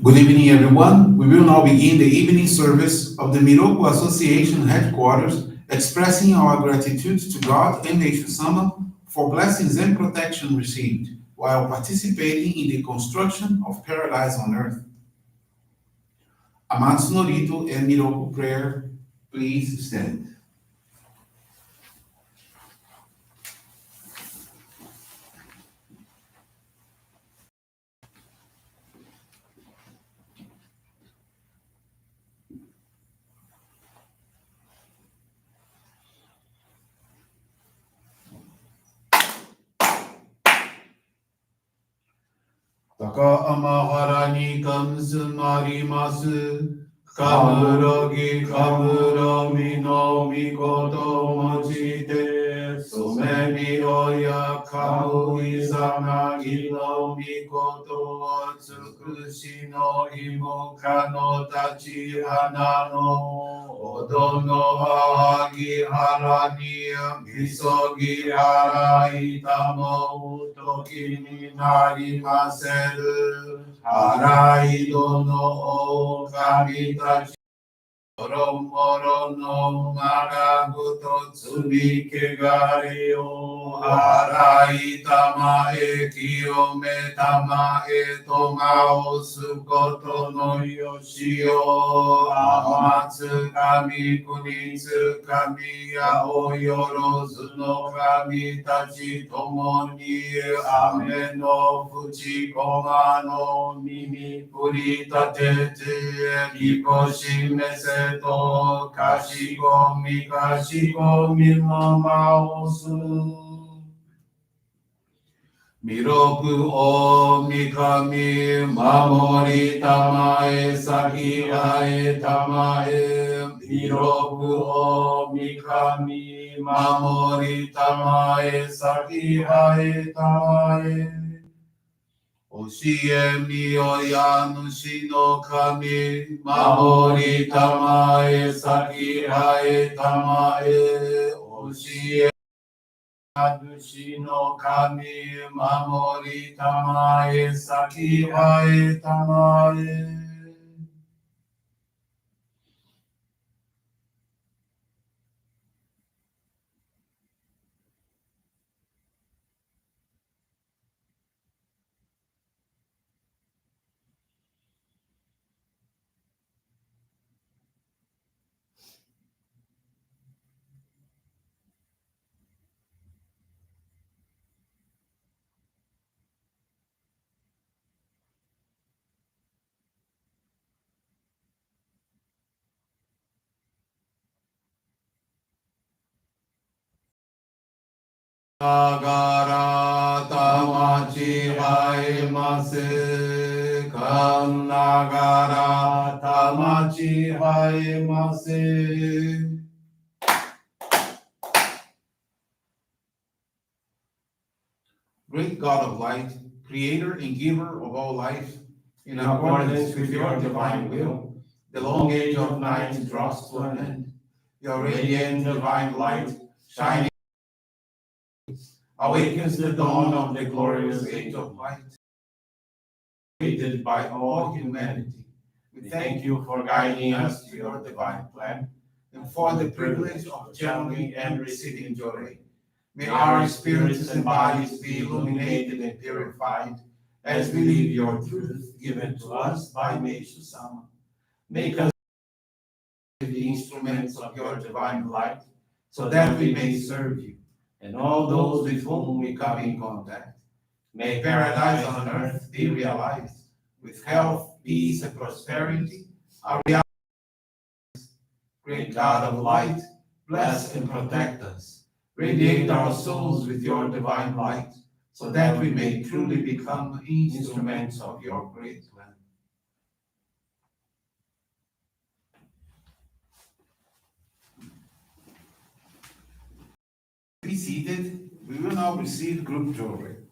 Good evening, everyone. We will now begin the evening service of the Miroku Association headquarters, expressing our gratitude to God and Meishu-sama for blessings and protection received while participating in the construction of paradise on earth. Amatsu-Norito and Miroku Prayer, please stand. 高天原にかむすまります。かむろぎかむろみのみこともちて、そめみおやかむいさなぎのみことをつくしのいもかのたち花のおどのはぎはらにみそぎあらいたもときになりませる。はらいどのおかみたちもろもろのまがぐとつみけがりをはらいたまえ清めたまえとまおすことのよしおあまつかみくにつかみやおよろずの神たちともに雨のふちこまの耳ぷり立ててぎこしめせとかしこみのまおす弥勒おみかみ守りたまえ先あえたまえ弥勒おみかみ守りたまえ先あえたまえ教えみよや主の神守りたまえ先あえたまえ教え主の神守りたまえ先あえたまえながらたまちあえませかんながらたまちあえませGreat God of light, creator and giver of all life, in accordance with your divine will, the long age of night draws to an end. Your radiant divine light, shining, awakens the dawn of the glorious age of light, created by all humanity. We thank you for guiding us to your divine plan and for the privilege of channeling and receiving Johrei. May our spirits and bodies be illuminated and purified as we live your truth given to us by Meishu-sama. Make us the instruments of your divine light so that we may serve you and all those with whom we come in contact. May paradise on earth be realized with health, peace, and prosperity. Our great God of light, bless and protect us. Radiate our souls with your divine light, so that we may truly become instruments of your great plan. Be seated. We will now receive group Johrei.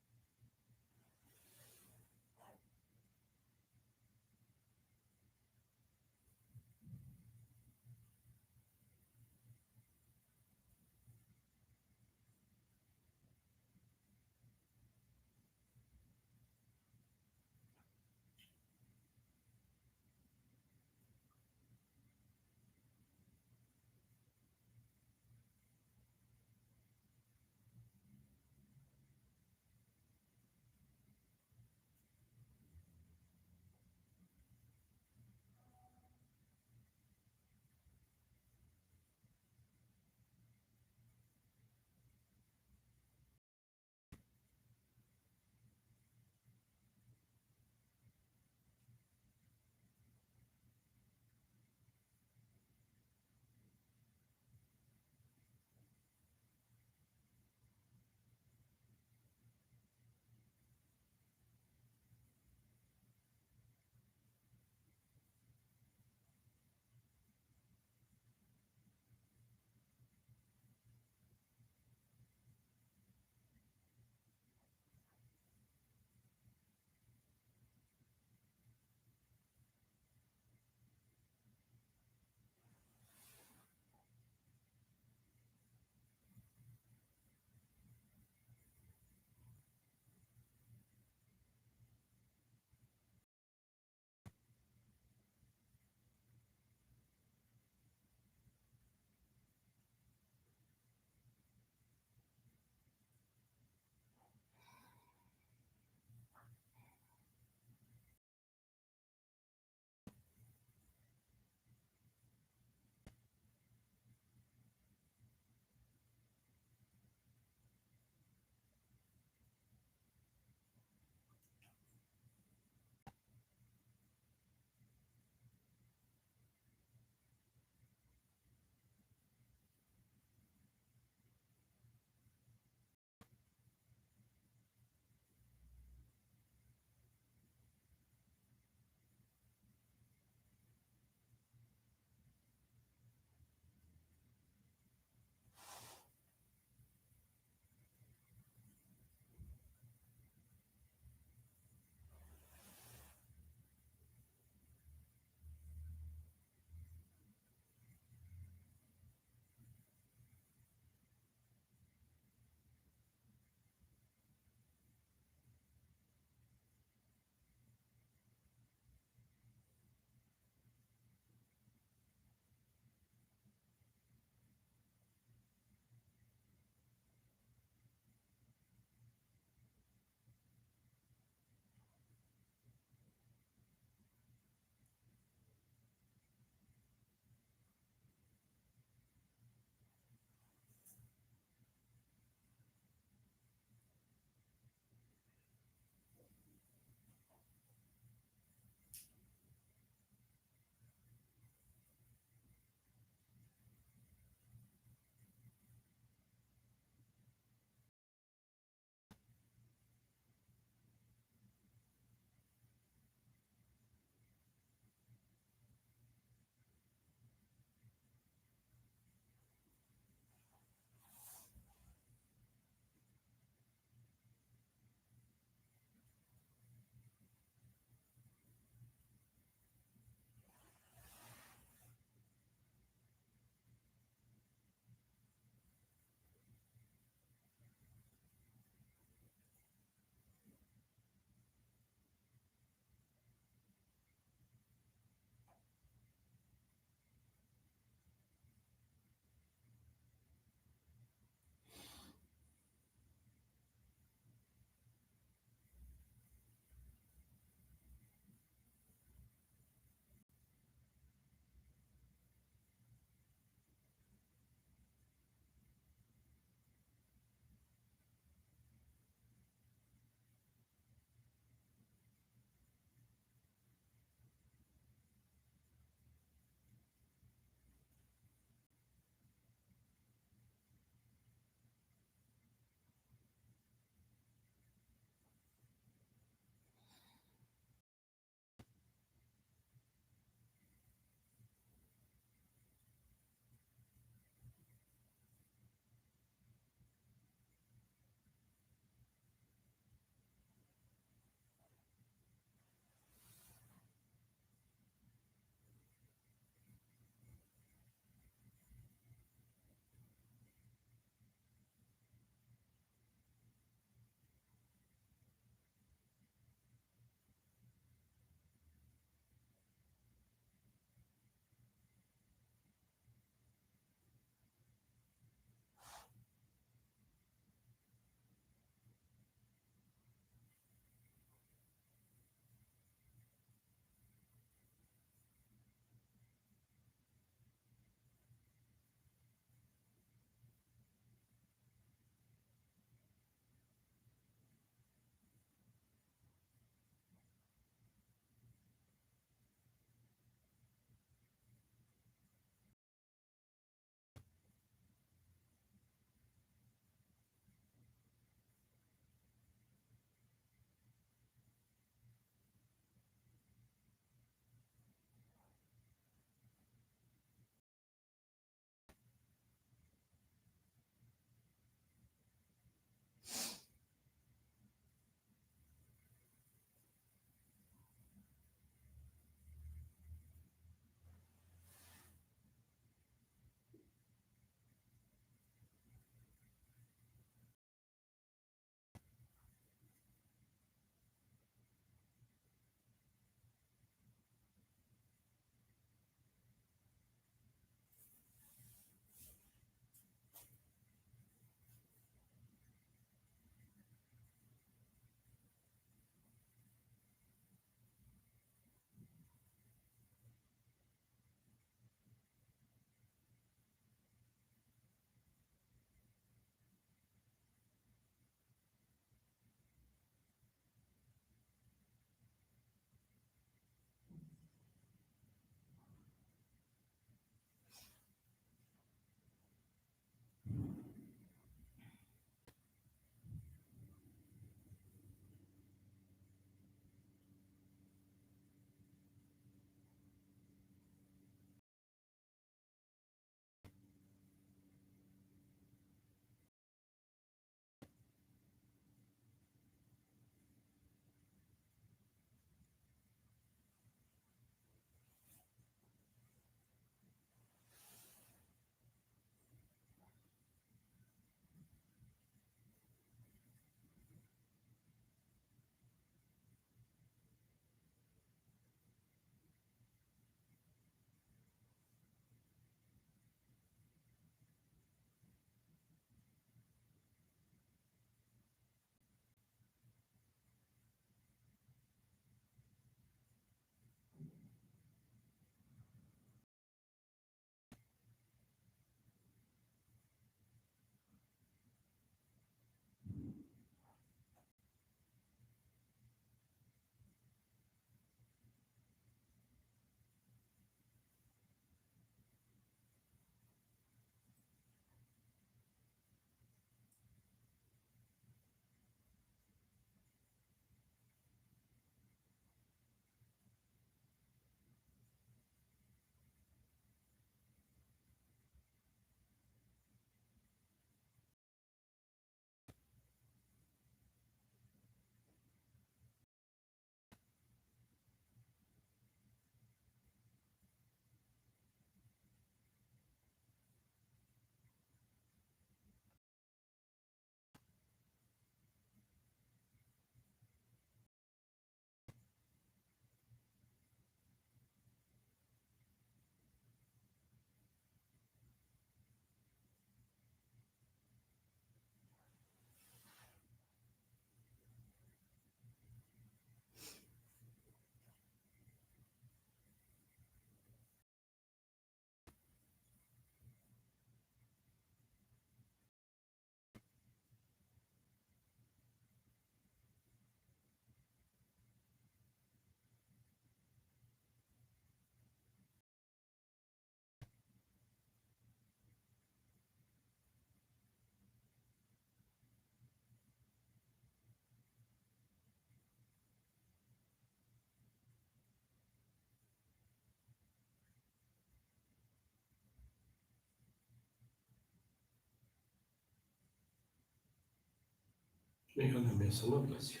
May God Meishu-sama bless you.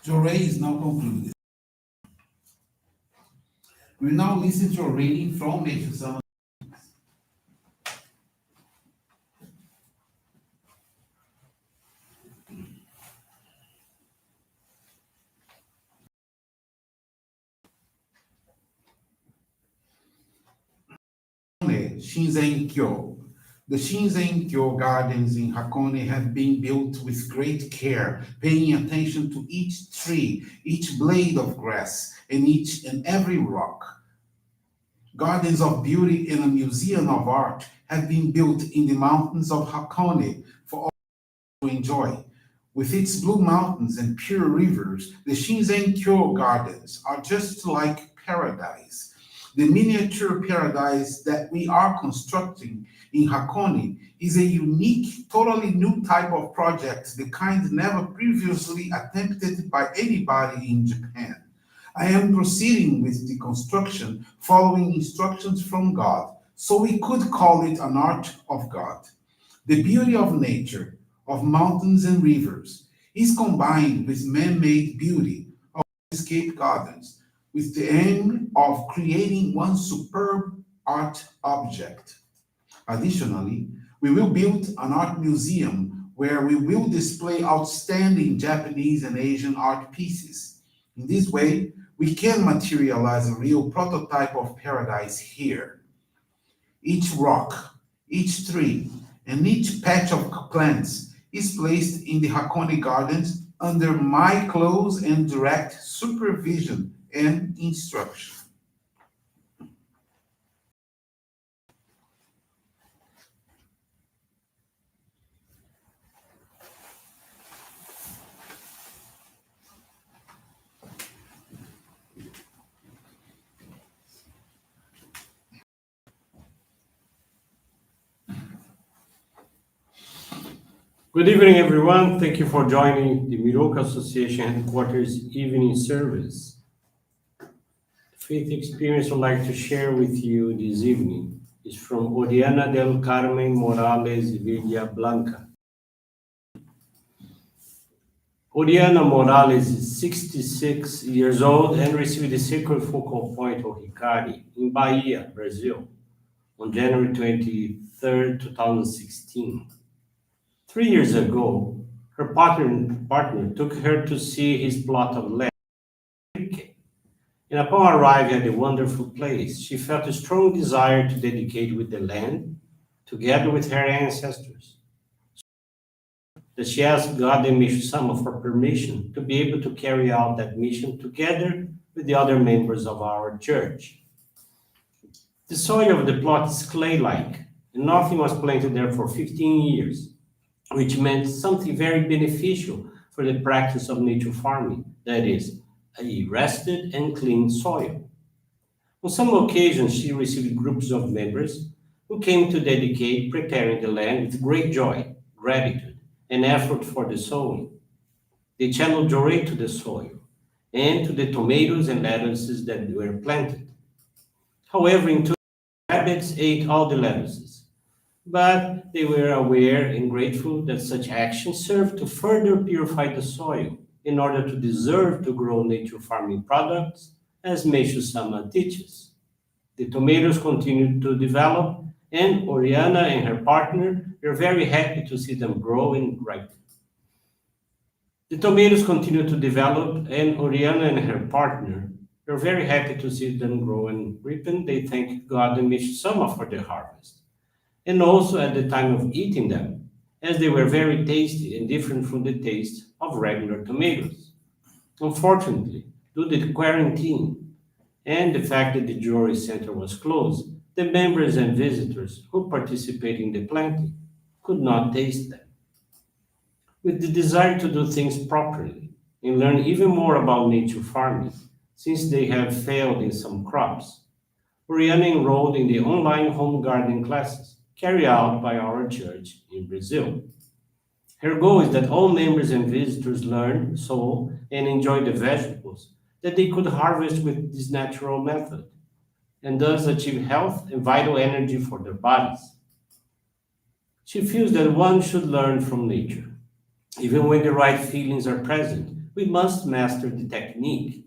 Johrei is now concluded. We now listen to a reading from Meishu-sama. Shinzen-kyo. The Shinzen-kyo gardens in Hakone have been built with great care, paying attention to each tree, each blade of grass, and each and every rock. Gardens of beauty and a museum of art have been built in the mountains of Hakone for all to enjoy. With its blue mountains and pure rivers, the Shinzen-kyo gardens are just like paradise. The miniature paradise that we are constructing in Hakone is a unique, totally new type of project, the kind never previously attempted by anybody in Japan. I am proceeding with the construction following instructions from God, so we could call it an art of God. The beauty of nature, of mountains and rivers, is combined with man made beauty of landscape gardens, with the aim of creating one superb art object. Additionally, we will build an art museum where we will display outstanding Japanese and Asian art pieces. In this way, we can materialize a real prototype of paradise here. Each rock, each tree, and each patch of plants is placed in the Hakone Gardens under my close and direct supervision and instruction. Good evening, everyone. Thank you for joining the Miroku Association headquarters evening service. The faith experience I'd like to share with you this evening is from Oriana del Carmen Morales Villa Blanca. Oriana Morales is 66 years old and received the sacred focal point of Hikari in Bahia, Brazil, on January 23rd, 2016. 3 years ago, her partner took her to see his plot of land. And upon arriving at the wonderful place, she felt a strong desire to dedicate with the land, together with her ancestors. That she asked God and Meishu-sama for permission to be able to carry out that mission together with the other members of our church. The soil of the plot is clay-like, and nothing was planted there for 15 years, which meant something very beneficial for the practice of nature farming, that is, a rested and clean soil. On some occasions, she received groups of members who came to dedicate preparing the land with great joy, gratitude, and effort for the sowing. They channeled Johrei to the soil and to the tomatoes and lettuces that were planted. However, in two rabbits ate all the lettuces, but they were aware and grateful that such actions served to further purify the soil in order to deserve to grow nature farming products as Meishu-sama teaches. The tomatoes continued to develop, and Oriana and her partner were very happy to see them grow and ripen. The tomatoes continued to develop, and Oriana and her partner were very happy to see them grow and ripen. They thanked God and Meishu-sama for the harvest, and also at the time of eating them, as they were very tasty and different from the taste of regular tomatoes. Unfortunately, due to the quarantine and the fact that the Johrei Center was closed, the members and visitors who participated in the planting could not taste them. With the desire to do things properly and learn even more about nature farming, since they have failed in some crops, Oriana enrolled in the online home gardening classes carried out by our church in Brazil. Her goal is that all members and visitors learn, sow, and enjoy the vegetables that they could harvest with this natural method, and thus achieve health and vital energy for their bodies. She feels that one should learn from nature. Even when the right feelings are present, we must master the technique.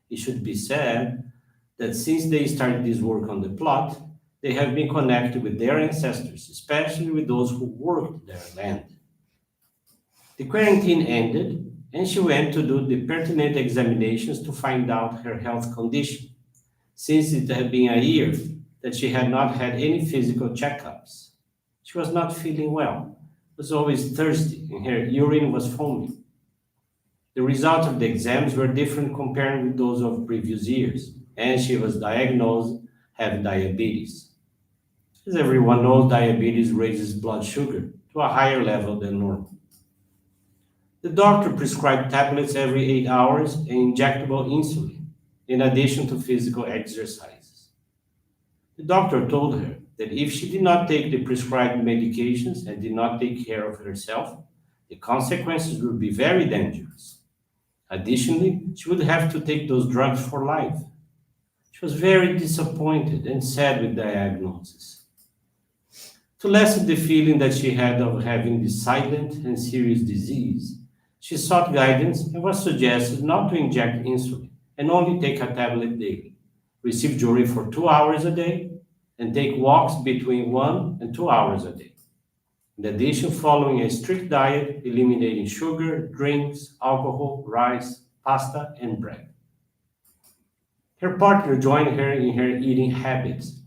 It should be said that since they started this work on the plot, they have been connected with their ancestors, especially with those who worked their land. The quarantine ended, and she went to do the pertinent examinations to find out her health condition, since it had been a year that she had not had any physical checkups. She was not feeling well, was always thirsty, and her urine was foaming. The results of the exams were different compared with those of previous years, and she was diagnosed having diabetes. As everyone knows, diabetes raises blood sugar to a higher level than normal. The doctor prescribed tablets every 8 hours and injectable insulin, in addition to physical exercises. The doctor told her that if she did not take the prescribed medications and did not take care of herself, the consequences would be very dangerous. Additionally, she would have to take those drugs for life. She was very disappointed and sad with the diagnosis. To lessen the feeling that she had of having this silent and serious disease, she sought guidance and was suggested not to inject insulin and only take a tablet daily, receive Johrei for 2 hours a day, and take walks between 1 and 2 hours a day. In addition, following a strict diet, eliminating sugar, drinks, alcohol, rice, pasta, and bread. Her partner joined her in her eating habits,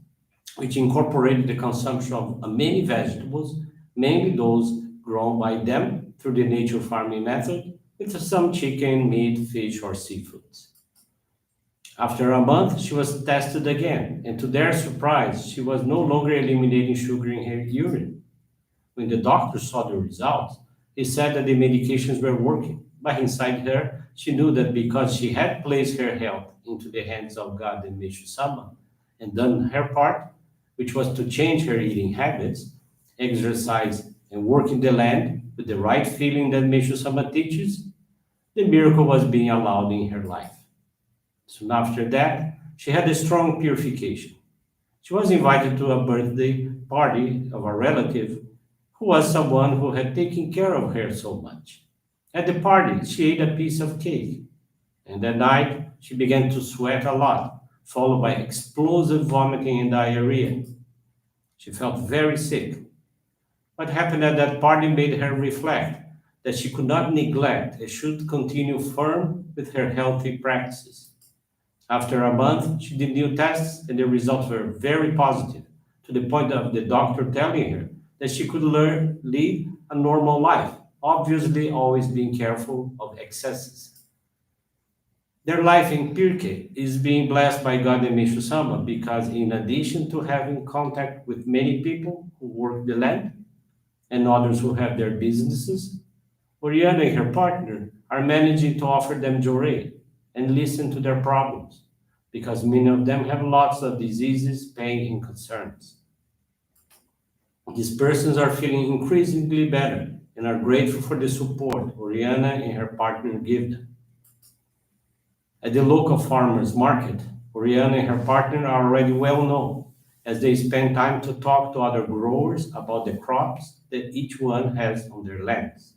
which incorporated the consumption of many vegetables, mainly those grown by them through the nature farming method, with some chicken, meat, fish, or seafoods. After a month, she was tested again, and to their surprise, she was no longer eliminating sugar in her urine. When the doctor saw the results, he said that the medications were working, but inside her, she knew that because she had placed her health into the hands of God and Meishu-sama and done her part, which was to change her eating habits, exercise, and work in the land with the right feeling that Meishu-sama teaches, the miracle was being allowed in her life. Soon after that, she had a strong purification. She was invited to a birthday party of a relative who was someone who had taken care of her so much. At the party, she ate a piece of cake, and that night she began to sweat a lot, followed by explosive vomiting and diarrhea. She felt very sick. What happened at that party made her reflect that she could not neglect and should continue firm with her healthy practices. After a month, she did new tests, and the results were very positive, to the point of the doctor telling her that she could lead a normal life, obviously always being careful of excesses. Their life in Pirke is being blessed by God and Meishu-sama because, in addition to having contact with many people who work the land and others who have their businesses, Oriana and her partner are managing to offer them Johrei and listen to their problems because many of them have lots of diseases, pain, and concerns. These persons are feeling increasingly better and are grateful for the support Oriana and her partner give them. At the local farmers market, Oriana and her partner are already well known as they spend time to talk to other growers about the crops that each one has on their lands.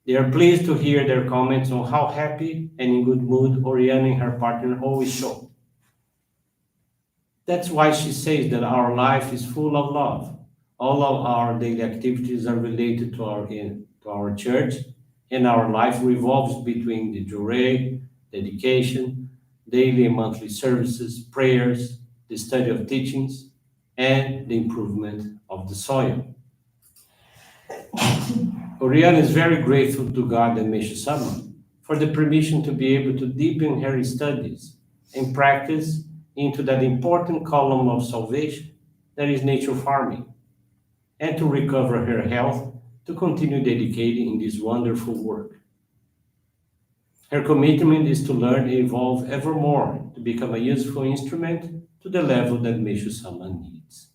They are pleased to hear their comments on how happy and in good mood Oriana and her partner always show. That's why she says that our life is full of love. All of our daily activities are related to our church, and our life revolves between the Johrei, dedication, daily and monthly services, prayers, the study of teachings, and the improvement of the soil. Oriana is very grateful to God and Meishu-sama for the permission to be able to deepen her studies and practice into that important column of salvation that is nature farming, and to recover her health to continue dedicating in this wonderful work. Her commitment is to learn and evolve ever more to become a useful instrument to the level that Meishu-sama needs.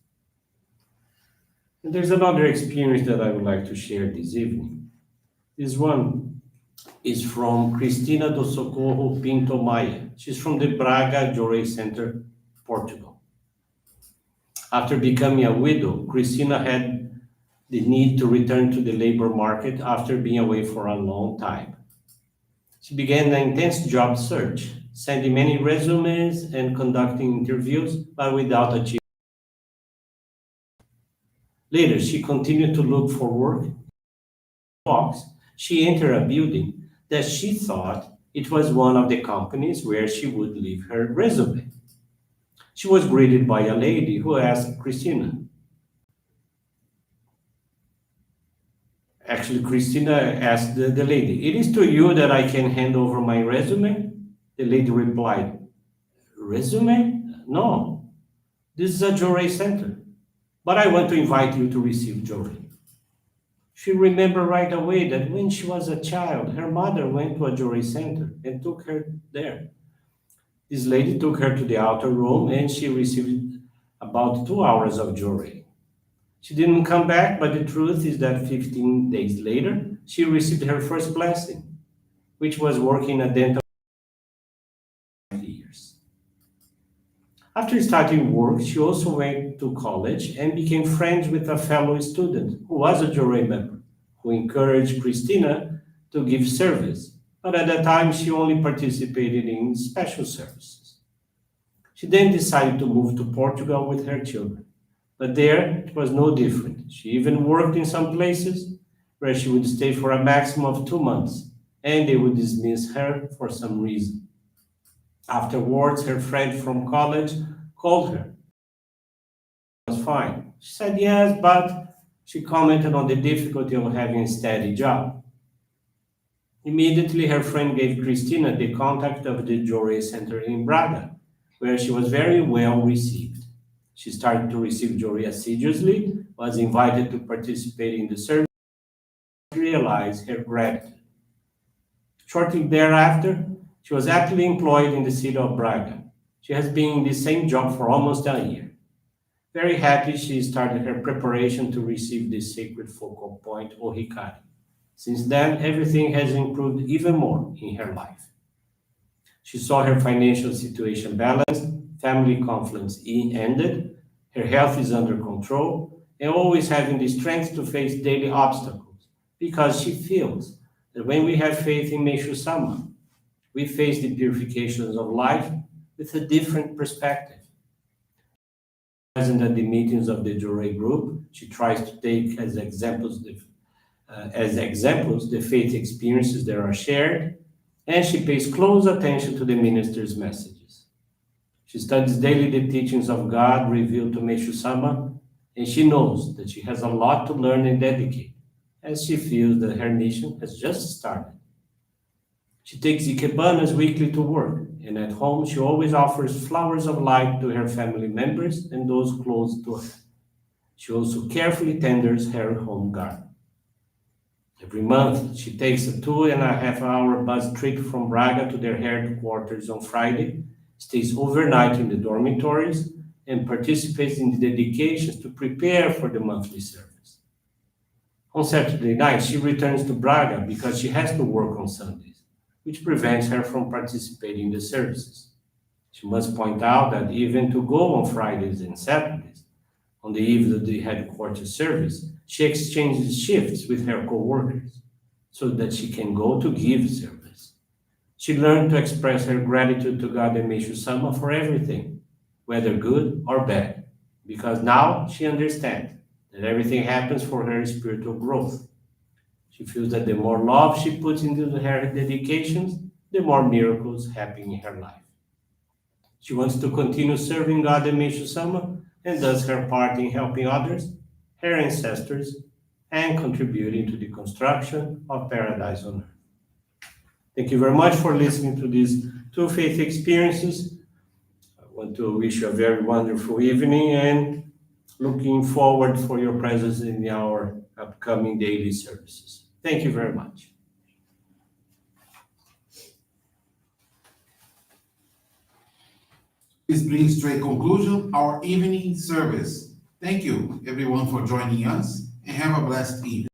And there's another experience that I would like to share this evening. This one is from Cristina do Socorro Pinto Maia. She's from the Braga Johrei Center, Portugal. After becoming a widow, Cristina had the need to return to the labor market after being away for a long time. She began an intense job search, sending many resumes and conducting interviews, but without achieving. Later, she continued to look for work. Box, she entered a building that she thought it was one of the companies where she would leave her resume. She was greeted by a lady who asked Christina. Actually, Christina asked the lady, "It is to you that I can hand over my resume?" The lady replied, "Resume? No, this is a Johrei center, but I want to invite you to receive Johrei." She remembered right away that when she was a child, her mother went to a Johrei center and took her there. This lady took her to the outer room and she received about 2 hours of Johrei. She didn't come back, but the truth is that 15 days later, she received her first blessing, which was working a dental years. After starting work, she also went to college and became friends with a fellow student who was a Johrei member, who encouraged Christina to give service, but at that time she only participated in special services. She then decided to move to Portugal with her children. But there it was no different. She even worked in some places where she would stay for a maximum of 2 months, and they would dismiss her for some reason. Afterwards, her friend from college called her. It was fine. She said yes, but she commented on the difficulty of having a steady job. Immediately, her friend gave Christina the contact of the Johrei Center in Braga, where she was very well received. She started to receive Johrei assiduously, was invited to participate in the service, and realized her gratitude. Shortly thereafter, she was aptly employed in the city of Braga. She has been in the same job for almost a year. Very happy, she started her preparation to receive the sacred focal point, or Hikari. Since then, everything has improved even more in her life. She saw her financial situation balanced, family conflicts ended, her health is under control, and always having the strength to face daily obstacles, because she feels that when we have faith in Meishu-sama, we face the purifications of life with a different perspective. Present at the meetings of the Johrei group, she tries to take as examples the faith experiences that are shared, and she pays close attention to the minister's messages. She studies daily the teachings of God revealed to Meishu-sama, and she knows that she has a lot to learn and dedicate, as she feels that her mission has just started. She takes ikebanas weekly to work, and at home she always offers flowers of light to her family members and those close to her. She also carefully tenders her home garden. Every month, she takes a 2.5 hour bus trip from Braga to their headquarters on Friday, stays overnight in the dormitories, and participates in the dedications to prepare for the monthly service. On Saturday night, she returns to Braga because she has to work on Sundays, which prevents her from participating in the services. She must point out that even to go on Fridays and Saturdays, on the eve of the headquarters service, she exchanges shifts with her co-workers so that she can go to give service. She learned to express her gratitude to God and Meishu-sama for everything, whether good or bad, because now she understands that everything happens for her spiritual growth. She feels that the more love she puts into her dedications, the more miracles happen in her life. She wants to continue serving God and Meishu-sama and does her part in helping others, her ancestors, and contributing to the construction of paradise on earth. Thank you very much for listening to these two faith experiences. I want to wish you a very wonderful evening and looking forward for your presence in our upcoming daily services. Thank you very much. This brings to a conclusion our evening service. Thank you, everyone, for joining us, and have a blessed evening.